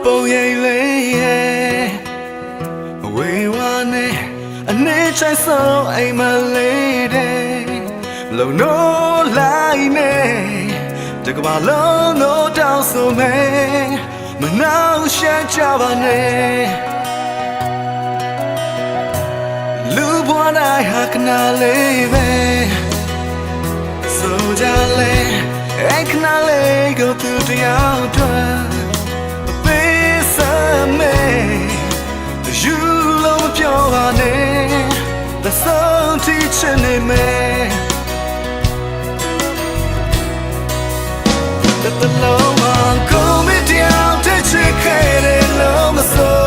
ပုံရိပ်လေးဝေဝါနဲ့အနေချိုင်ဆုံးအိမ်မလေးတဲ့လုံနိုးလိုက်နဲ့တကဘာလုံးတော့တောင်းဆိုမယ်မနှောက်ရှက်ကြပါနဲ့လူဘွားတိုင်းဟာခဏလေးပဲဆိုကြလေအခဏလေးကိုသူတယောက်တော့ပေးစမယ်ယူလို့မပြောပါနဲ့သဆုံးထိချင်နေမယ်တလုံးမကိုမတရားတဲ့ချစ်ခဲ့တယ်လို့မဆို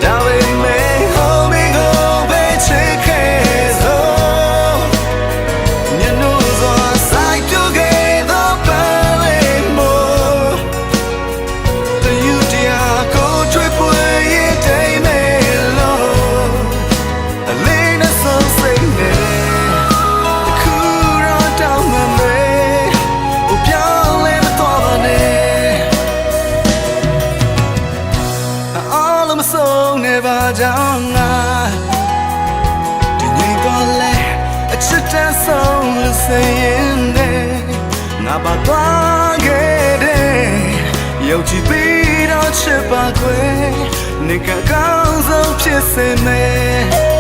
ဒါပေမဲ့ homie go ပဲချစ်ခဲ့စို့ညနိုးစွာစိုက်ကြခဲ့တော့ပါလေမို့တယူတရားကိုချွေပွေရင်တိမ်မယ်လို့အလေးနဲ့ဆုံးစိတ်နဲ့တခုတော့တောင်းမှမယ်ဟိုပြောင်းလဲမသွားပါနဲ့အားလုံးမဆုံးနေပါကြောင်းငါဒီနေ့တော့လဲအချစ်တန်းဆုံးလို့ဆိုရင်ငါပါသွားခဲ့တယ်ရုပ်ကြည့်ပြီးတော့ချစ်ပါခွေနေကကောင်းဆုံးဖြစ်စေမယ်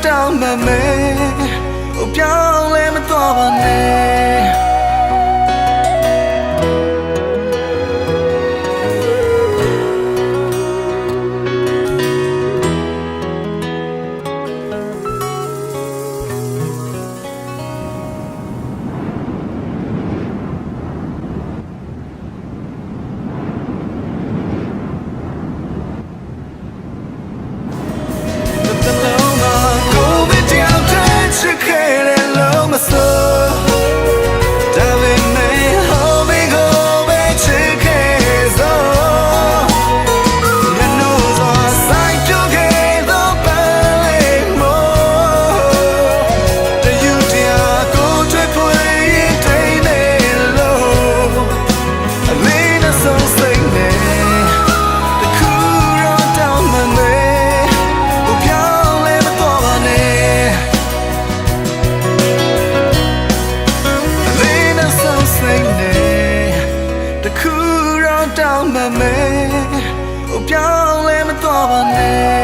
တောင်းမှမယ်ဟိုပြောင်းလဲမသွားပါနဲ့တောင်းမှမယ်ဟိုပြောင်းလဲမသွားပါနဲ့